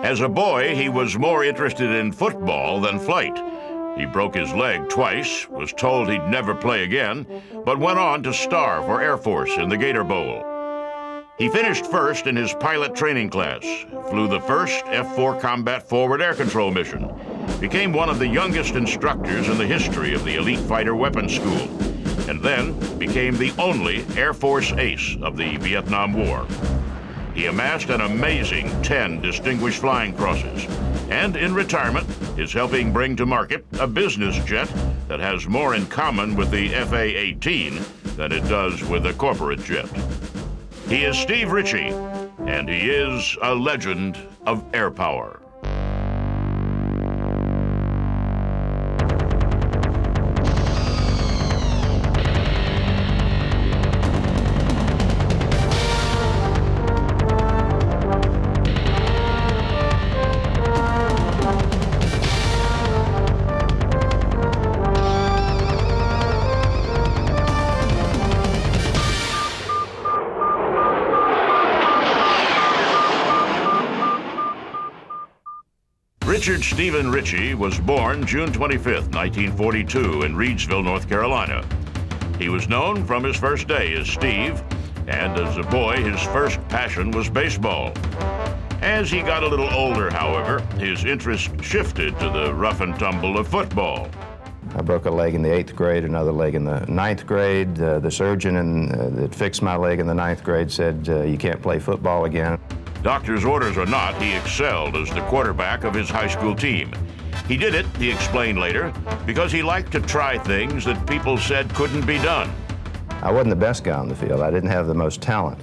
As a boy, he was more interested in football than flight. He broke his leg twice, was told he'd never play again, but went on to star for Air Force in the Gator Bowl. He finished first in his pilot training class, flew the first F-4 combat forward air control mission, became one of the youngest instructors in the history of the elite fighter weapons school, and then became the only Air Force ace of the Vietnam War. He amassed an amazing 10 distinguished flying crosses, and in retirement is helping bring to market a business jet that has more in common with the FA-18 than it does with a corporate jet. He is Steve Ritchie, and he is a legend of Airpower. Richard Stephen Ritchie was born June 25, 1942 in Reidsville, North Carolina. He was known from his first day as Steve, and as a boy, his first passion was baseball. As he got a little older, however, his interest shifted to the rough and tumble of football. I broke a leg in the 8th grade, another leg in the 9th grade. The surgeon that fixed my leg in the 9th grade said, you can't play football again. Doctor's orders or not, he excelled as the quarterback of his high school team. He did it, he explained later, because he liked to try things that people said couldn't be done. I wasn't the best guy on the field. I didn't have the most talent,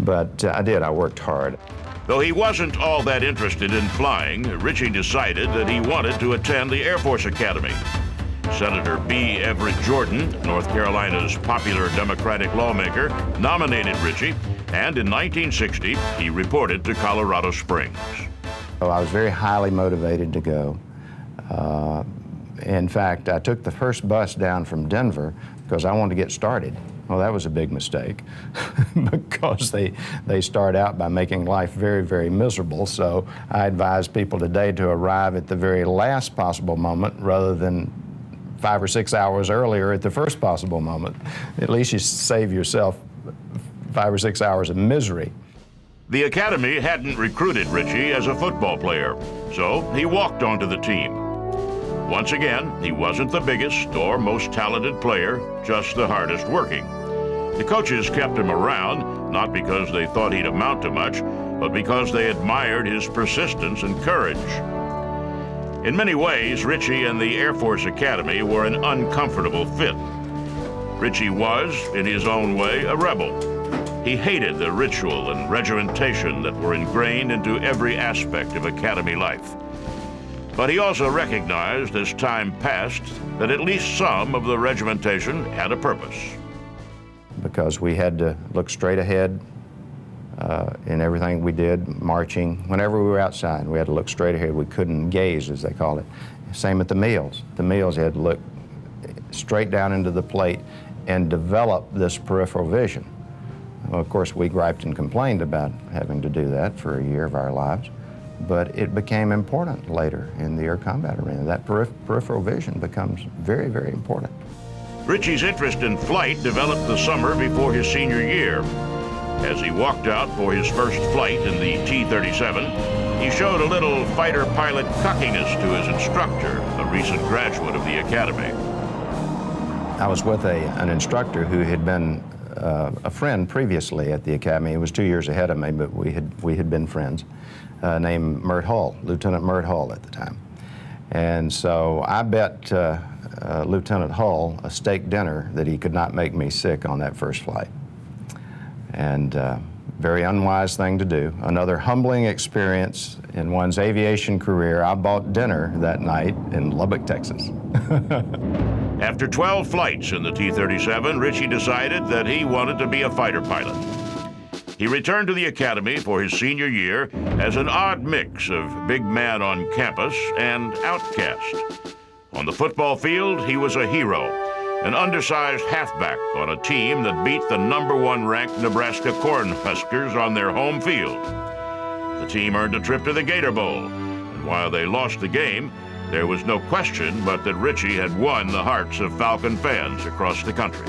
but I worked hard. Though he wasn't all that interested in flying, Ritchie decided that he wanted to attend the Air Force Academy. Senator B. Everett Jordan, North Carolina's popular Democratic lawmaker, nominated Ritchie, and in 1960, he reported to Colorado Springs. So I was very highly motivated to go. In fact, I took the first bus down from Denver because I wanted to get started. Well, that was a big mistake because they start out by making life very, very miserable. So I advise people today to arrive at the very last possible moment rather than 5 or 6 hours earlier at the first possible moment. At least you save yourself 5 or 6 hours of misery. The Academy hadn't recruited Ritchie as a football player, so he walked onto the team. Once again, he wasn't the biggest or most talented player, just the hardest working. The coaches kept him around, not because they thought he'd amount to much, but because they admired his persistence and courage. In many ways, Ritchie and the Air Force Academy were an uncomfortable fit. Ritchie was, in his own way, a rebel. He hated the ritual and regimentation that were ingrained into every aspect of Academy life. But he also recognized as time passed that at least some of the regimentation had a purpose. Because we had to look straight ahead in everything we did, marching. Whenever we were outside, we had to look straight ahead. We couldn't gaze, as they call it. Same at the meals. The meals, you had to look straight down into the plate and develop this peripheral vision. Well, of course, we griped and complained about having to do that for a year of our lives, but it became important later in the air combat arena. That peripheral vision becomes very, very important. Ritchie's interest in flight developed the summer before his senior year. As he walked out for his first flight in the T-37, he showed a little fighter pilot cockiness to his instructor, a recent graduate of the Academy. I was with an instructor who had been a friend previously at the Academy. He was 2 years ahead of me, but we had been friends, named Mert Hull, Lieutenant Mert Hull at the time. And so I bet Lieutenant Hull a steak dinner that he could not make me sick on that first flight. And very unwise thing to do. Another humbling experience in one's aviation career. I bought dinner that night in Lubbock, Texas. After 12 flights in the T-37, Ritchie decided that he wanted to be a fighter pilot. He returned to the Academy for his senior year as an odd mix of big man on campus and outcast. On the football field, he was a hero, an undersized halfback on a team that beat the #1 ranked Nebraska Cornhuskers on their home field. The team earned a trip to the Gator Bowl. And while they lost the game, there was no question but that Ritchie had won the hearts of Falcon fans across the country.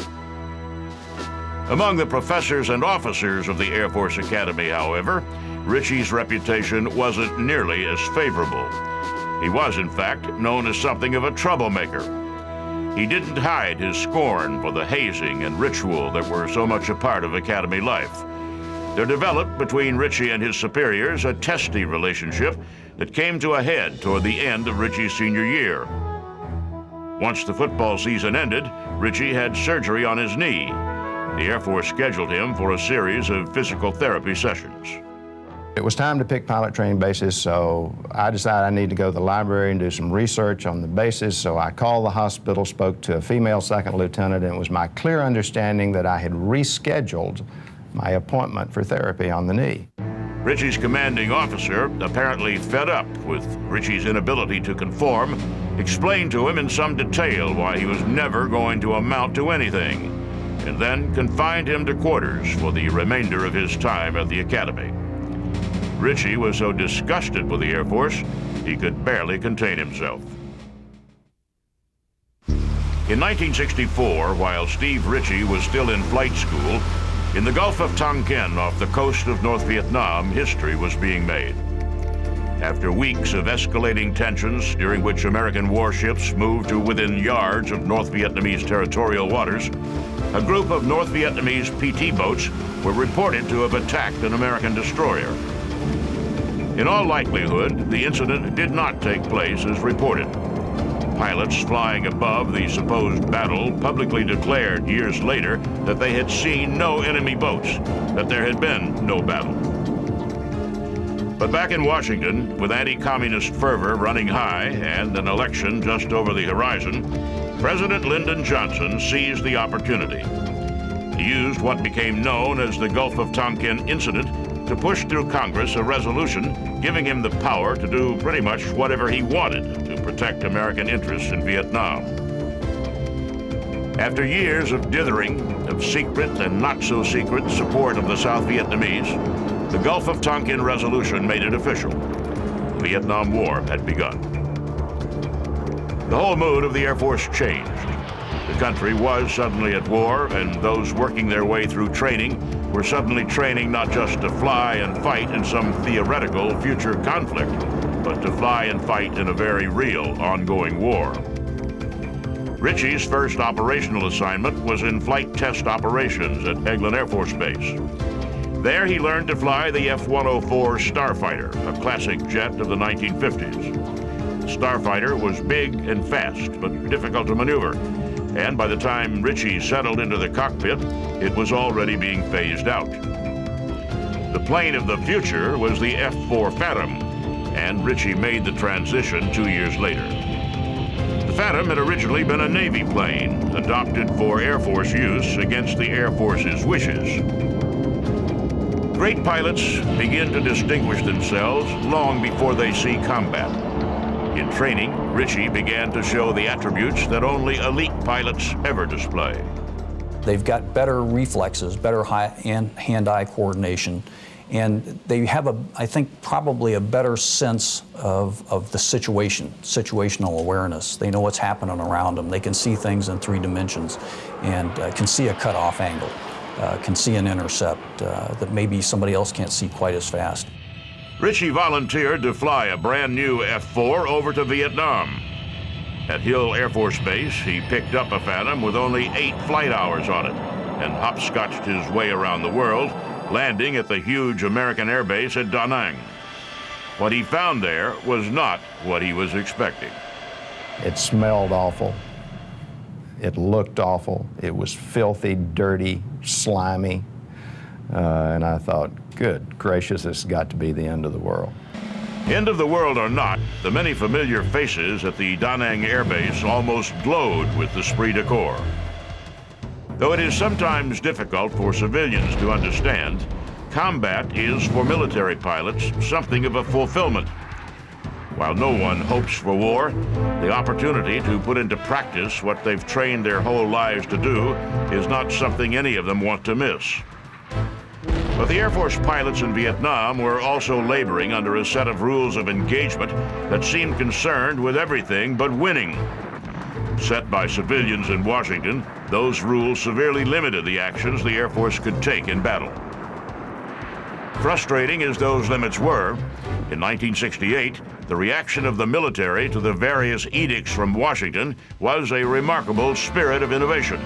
Among the professors and officers of the Air Force Academy, however, Ritchie's reputation wasn't nearly as favorable. He was, in fact, known as something of a troublemaker. He didn't hide his scorn for the hazing and ritual that were so much a part of Academy life. There developed between Ritchie and his superiors a testy relationship that came to a head toward the end of Ritchie's senior year. Once the football season ended, Ritchie had surgery on his knee. The Air Force scheduled him for a series of physical therapy sessions. It was time to pick pilot training bases, so I decided I need to go to the library and do some research on the bases. So I called the hospital, spoke to a female second lieutenant, and it was my clear understanding that I had rescheduled my appointment for therapy on the knee. Ritchie's commanding officer, apparently fed up with Ritchie's inability to conform, explained to him in some detail why he was never going to amount to anything, and then confined him to quarters for the remainder of his time at the academy. Ritchie was so disgusted with the Air Force, he could barely contain himself. In 1964, while Steve Ritchie was still in flight school, in the Gulf of Tonkin off the coast of North Vietnam, history was being made. After weeks of escalating tensions, during which American warships moved to within yards of North Vietnamese territorial waters, a group of North Vietnamese PT boats were reported to have attacked an American destroyer. In all likelihood, the incident did not take place as reported. Pilots flying above the supposed battle publicly declared years later that they had seen no enemy boats, that there had been no battle. But back in Washington, with anti-communist fervor running high and an election just over the horizon, President Lyndon Johnson seized the opportunity. He used what became known as the Gulf of Tonkin incident to push through Congress a resolution giving him the power to do pretty much whatever he wanted to protect American interests in Vietnam. After years of dithering, of secret and not-so-secret support of the South Vietnamese, the Gulf of Tonkin resolution made it official. The Vietnam War had begun. The whole mood of the Air Force changed. The country was suddenly at war, and those working their way through training were suddenly training not just to fly and fight in some theoretical future conflict, but to fly and fight in a very real ongoing war. Ritchie's first operational assignment was in flight test operations at Eglin Air Force Base. There he learned to fly the F-104 Starfighter, a classic jet of the 1950s. The Starfighter was big and fast, but difficult to maneuver, and by the time Ritchie settled into the cockpit, it was already being phased out. The plane of the future was the F-4 Phantom, and Ritchie made the transition 2 years later. The Phantom had originally been a Navy plane, adopted for Air Force use against the Air Force's wishes. Great pilots begin to distinguish themselves long before they see combat. In training, Ritchie began to show the attributes that only elite pilots ever display. They've got better reflexes, better hand-eye coordination, and they have, I think, probably a better sense of the situational awareness. They know what's happening around them. They can see things in 3 dimensions and can see a cutoff angle, can see an intercept that maybe somebody else can't see quite as fast. Ritchie volunteered to fly a brand new F-4 over to Vietnam. At Hill Air Force Base, he picked up a Phantom with only 8 flight hours on it and hopscotched his way around the world, landing at the huge American air base at Da Nang. What he found there was not what he was expecting. It smelled awful. It looked awful. It was filthy, dirty, slimy. And I thought, good gracious, this has got to be the end of the world. End of the world or not, the many familiar faces at the Da Nang Air Base almost glowed with the esprit de corps. Though it is sometimes difficult for civilians to understand, combat is, for military pilots, something of a fulfillment. While no one hopes for war, the opportunity to put into practice what they've trained their whole lives to do is not something any of them want to miss. But the Air Force pilots in Vietnam were also laboring under a set of rules of engagement that seemed concerned with everything but winning. Set by civilians in Washington, those rules severely limited the actions the Air Force could take in battle. Frustrating as those limits were, in 1968, the reaction of the military to the various edicts from Washington was a remarkable spirit of innovation.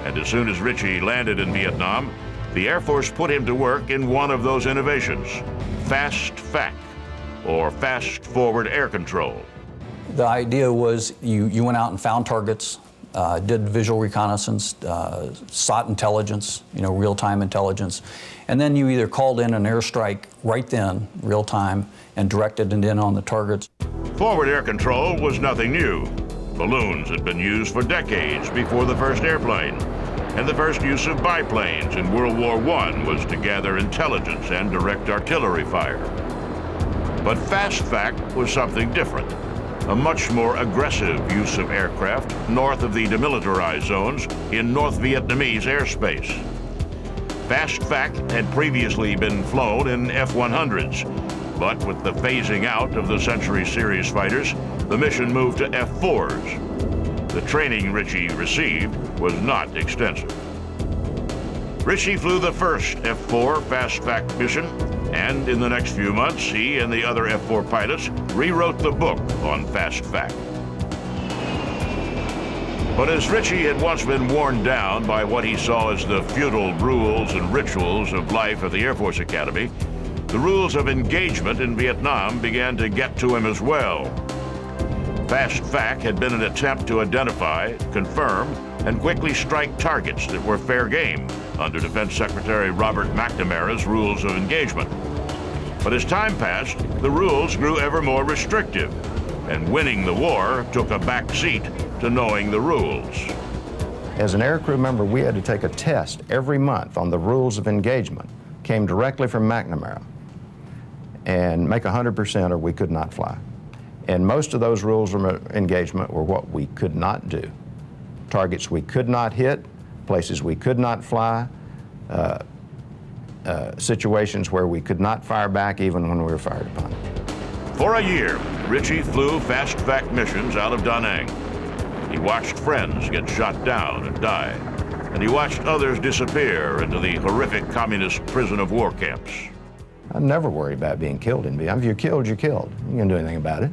And as soon as Ritchie landed in Vietnam, the Air Force put him to work in one of those innovations, Fast FAC, or Fast Forward Air Control. The idea was you went out and found targets, did visual reconnaissance, sought intelligence, real-time intelligence, and then you either called in an airstrike right then, real-time, and directed it in on the targets. Forward air control was nothing new. Balloons had been used for decades before the first airplane, and the first use of biplanes in World War I was to gather intelligence and direct artillery fire. But Fast FAC was something different, a much more aggressive use of aircraft north of the demilitarized zones in North Vietnamese airspace. Fast FAC had previously been flown in F-100s, but with the phasing out of the Century Series fighters, the mission moved to F-4s. The training Ritchie received was not extensive. Ritchie flew the first F-4 Fast FAC mission, and in the next few months, he and the other F-4 pilots rewrote the book on Fast FAC. But as Ritchie had once been worn down by what he saw as the feudal rules and rituals of life at the Air Force Academy, the rules of engagement in Vietnam began to get to him as well. Fast FAC had been an attempt to identify, confirm, and quickly strike targets that were fair game under Defense Secretary Robert McNamara's rules of engagement. But as time passed, the rules grew ever more restrictive, and winning the war took a back seat to knowing the rules. As an aircrew member, we had to take a test every month on the rules of engagement, came directly from McNamara, and make 100% or we could not fly. And most of those rules of engagement were what we could not do. Targets we could not hit, places we could not fly, situations where we could not fire back even when we were fired upon. For a year, Ritchie flew Fast FAC missions out of Da Nang. He watched friends get shot down and die, and he watched others disappear into the horrific communist prison of war camps. I never worried about being killed in Vietnam. If you're killed, you're killed. You can't do anything about it.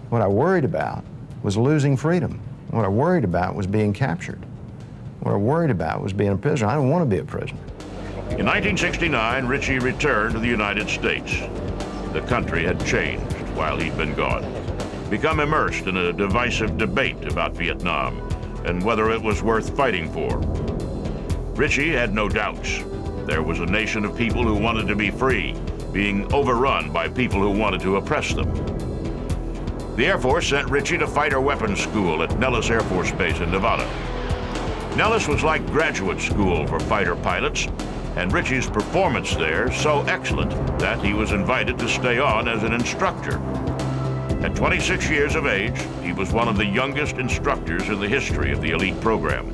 What I worried about was losing freedom. What I worried about was being captured. What I worried about was being a prisoner. I didn't want to be a prisoner. In 1969, Ritchie returned to the United States. The country had changed while he'd been gone, become immersed in a divisive debate about Vietnam and whether it was worth fighting for. Ritchie had no doubts. There was a nation of people who wanted to be free, being overrun by people who wanted to oppress them. The Air Force sent Ritchie to fighter weapons school at Nellis Air Force Base in Nevada. Nellis was like graduate school for fighter pilots, and Ritchie's performance there so excellent that he was invited to stay on as an instructor. At 26 years of age, he was one of the youngest instructors in the history of the elite program.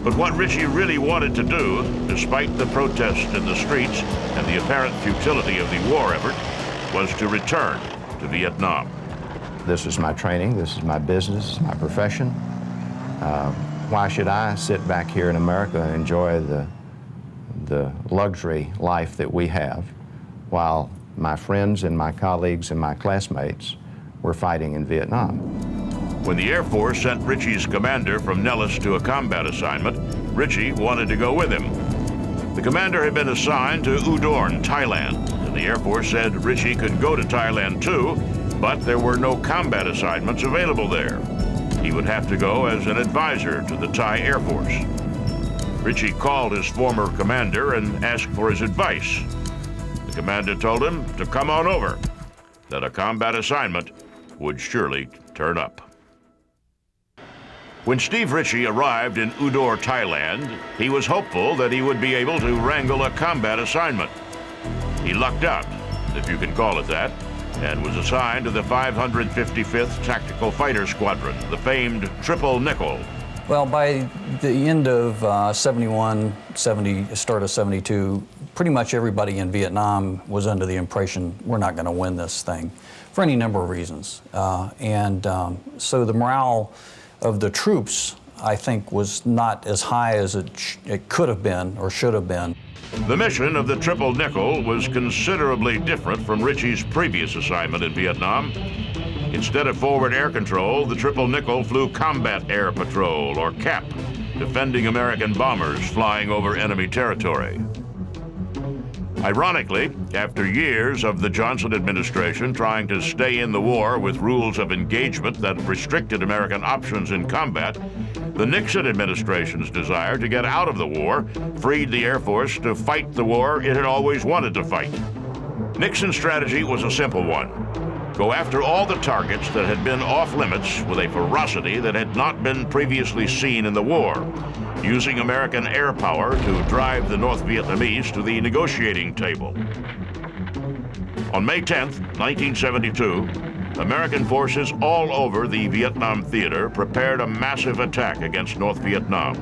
But what Ritchie really wanted to do, despite the protests in the streets and the apparent futility of the war effort, was to return to Vietnam. This is my training, this is my business, this is my profession. Why should I sit back here in America and enjoy the luxury life that we have while my friends and my colleagues and my classmates were fighting in Vietnam? When the Air Force sent Ritchie's commander from Nellis to a combat assignment, Ritchie wanted to go with him. The commander had been assigned to Udorn, Thailand, and the Air Force said Ritchie could go to Thailand too, but there were no combat assignments available there. He would have to go as an advisor to the Thai Air Force. Ritchie called his former commander and asked for his advice. The commander told him to come on over, that a combat assignment would surely turn up. When Steve Ritchie arrived in Udor, Thailand, he was hopeful that he would be able to wrangle a combat assignment. He lucked out, if you can call it that, and was assigned to the 555th Tactical Fighter Squadron, the famed Triple Nickel. Well, by the end of 71, start of 72, pretty much everybody in Vietnam was under the impression we're not going to win this thing for any number of reasons. So the morale of the troops, I think, was not as high as it could have been or should have been. The mission of the Triple Nickel was considerably different from Ritchie's previous assignment in Vietnam. Instead of forward air control, the Triple Nickel flew combat air patrol, or CAP, defending American bombers flying over enemy territory. Ironically, after years of the Johnson administration trying to stay in the war with rules of engagement that restricted American options in combat, the Nixon administration's desire to get out of the war freed the Air Force to fight the war it had always wanted to fight. Nixon's strategy was a simple one. Go after all the targets that had been off limits with a ferocity that had not been previously seen in the war, using American air power to drive the North Vietnamese to the negotiating table. On May 10th, 1972, American forces all over the Vietnam theater prepared a massive attack against North Vietnam.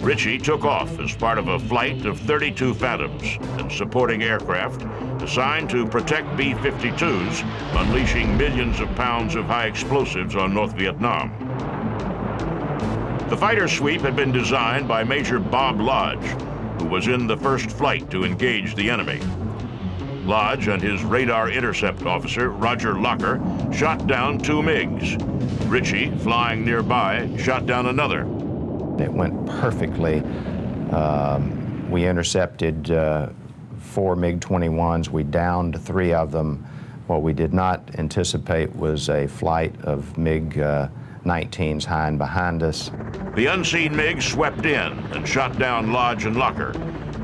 Ritchie took off as part of a flight of 32 Phantoms and supporting aircraft assigned to protect B-52s, unleashing millions of pounds of high explosives on North Vietnam. The fighter sweep had been designed by Major Bob Lodge, who was in the first flight to engage the enemy. Lodge and his radar intercept officer, Roger Locker, shot down 2 MiGs. Ritchie, flying nearby, shot down another. It went perfectly. We intercepted 4 MiG-21s. We downed 3 of them. What we did not anticipate was a flight of MiG-19s high and behind us. The unseen MiG swept in and shot down Lodge and Locker.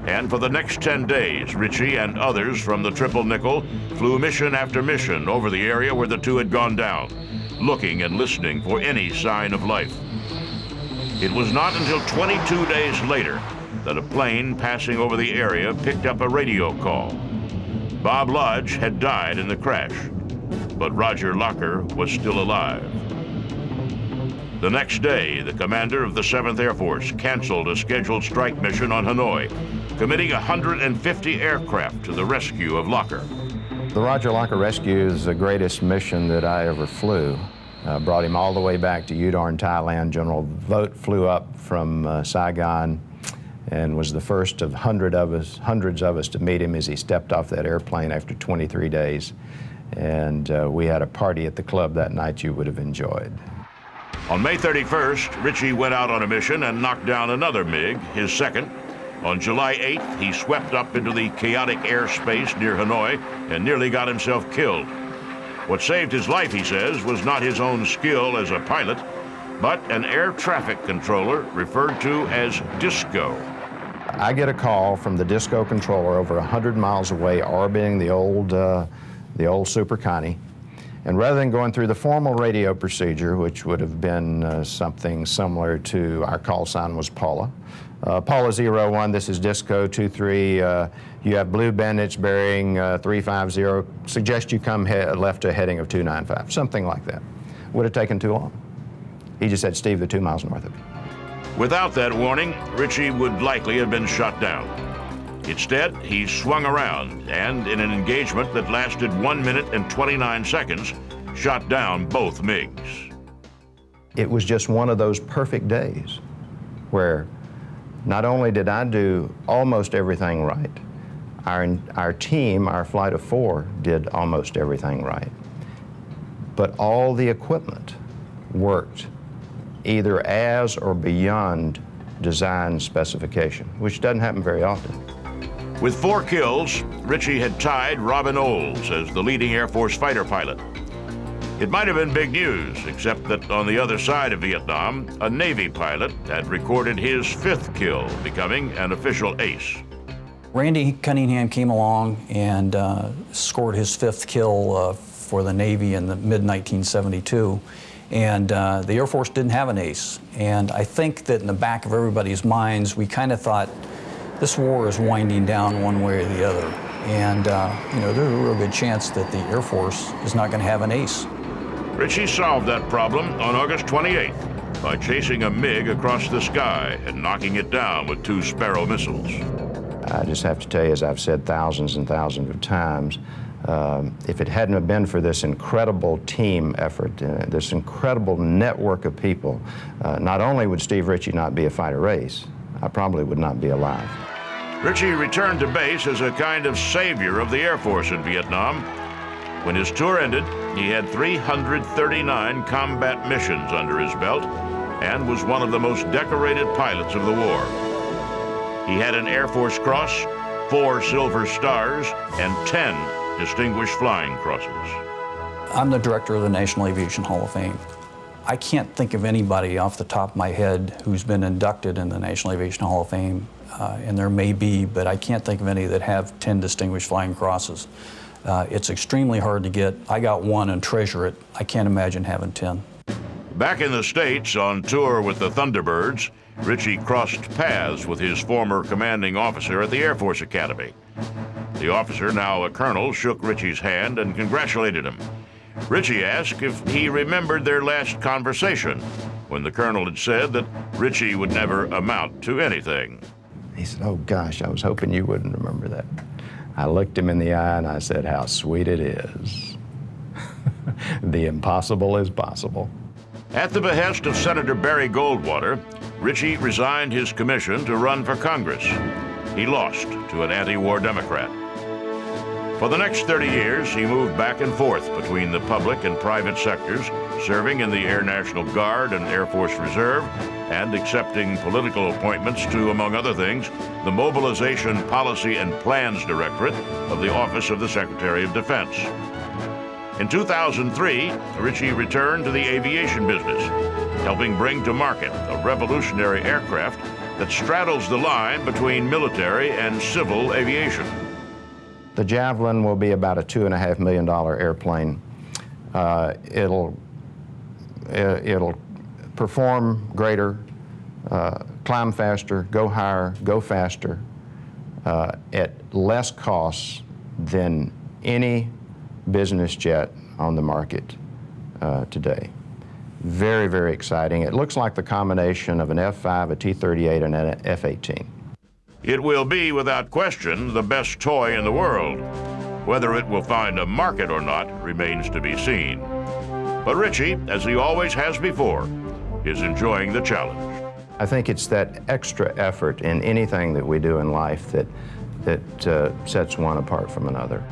And for the next 10 days, Ritchie and others from the Triple Nickel flew mission after mission over the area where the 2 had gone down, looking and listening for any sign of life. It was not until 22 days later that a plane passing over the area picked up a radio call. Bob Lodge had died in the crash, but Roger Locker was still alive. The next day, the commander of the 7th Air Force canceled a scheduled strike mission on Hanoi, committing 150 aircraft to the rescue of Locker. The Roger Locker rescue is the greatest mission that I ever flew. Brought him all the way back to Udon, Thailand. General Vogt flew up from Saigon and was the first of hundreds of us to meet him as he stepped off that airplane after 23 days. And we had a party at the club that night you would have enjoyed. On May 31st, Ritchie went out on a mission and knocked down another MiG, his second. On July 8th, he swept up into the chaotic airspace near Hanoi and nearly got himself killed. What saved his life, he says, was not his own skill as a pilot, but an air traffic controller referred to as Disco. I get a call from the Disco controller over 100 miles away, orbiting the old Super Connie. And rather than going through the formal radio procedure, which would have been something similar to our call sign was Paula. Paula 01, this is Disco 23. You have blue bandage bearing 350. Suggest you come left to a heading of 295, something like that. Would have taken too long. He just said, Steve, they're 2 miles north of you. Without that warning, Ritchie would likely have been shot down. Instead, he swung around and, in an engagement that lasted 1 minute and 29 seconds, shot down both MiGs. It was just one of those perfect days where not only did I do almost everything right, our team, our flight of 4, did almost everything right, but all the equipment worked either as or beyond design specification, which doesn't happen very often. With 4 kills, Ritchie had tied Robin Olds as the leading Air Force fighter pilot. It might have been big news, except that on the other side of Vietnam, a Navy pilot had recorded his 5th kill, becoming an official ace. Randy Cunningham came along and scored his 5th kill for the Navy in the mid-1972. And the Air Force didn't have an ace. And I think that in the back of everybody's minds, we kind of thought, this war is winding down one way or the other. And you know, there's a real good chance that the Air Force is not going to have an ace. Ritchie solved that problem on August 28th. by chasing a MiG across the sky and knocking it down with 2 Sparrow missiles. I just have to tell you, as I've said thousands and thousands of times, if it hadn't have been for this incredible team effort, this incredible network of people, not only would Steve Ritchie not be a fighter race, I probably would not be alive. Ritchie returned to base as a kind of savior of the Air Force in Vietnam. When his tour ended, he had 339 combat missions under his belt and was one of the most decorated pilots of the war. He had an Air Force Cross, 4 Silver Stars, and 10 Distinguished Flying Crosses. I'm the director of the National Aviation Hall of Fame. I can't think of anybody off the top of my head who's been inducted in the National Aviation Hall of Fame, and there may be, but I can't think of any that have 10 Distinguished Flying Crosses. It's extremely hard to get. I got 1 and treasure it. I can't imagine having 10. Back in the States on tour with the Thunderbirds, Ritchie crossed paths with his former commanding officer at the Air Force Academy. The officer, now a colonel, shook Ritchie's hand and congratulated him. Ritchie asked if he remembered their last conversation, when the colonel had said that Ritchie would never amount to anything. He said, "Oh gosh, I was hoping you wouldn't remember that." I looked him in the eye and I said, "How sweet it is. The impossible is possible." At the behest of Senator Barry Goldwater, Ritchie resigned his commission to run for Congress. He lost to an anti-war Democrat. For the next 30 years, he moved back and forth between the public and private sectors, serving in the Air National Guard and Air Force Reserve, and accepting political appointments to, among other things, the Mobilization Policy and Plans Directorate of the Office of the Secretary of Defense. In 2003, Ritchie returned to the aviation business, helping bring to market a revolutionary aircraft that straddles the line between military and civil aviation. The Javelin will be about a $2.5 million airplane. It'll perform greater, climb faster, go higher, go faster, at less costs than any business jet on the market today. Very, very exciting. It looks like the combination of an F-5, a T-38, and an F-18. It will be, without question, the best toy in the world. Whether it will find a market or not remains to be seen. But Ritchie, as he always has before, is enjoying the challenge. I think it's that extra effort in anything that we do in life that sets one apart from another.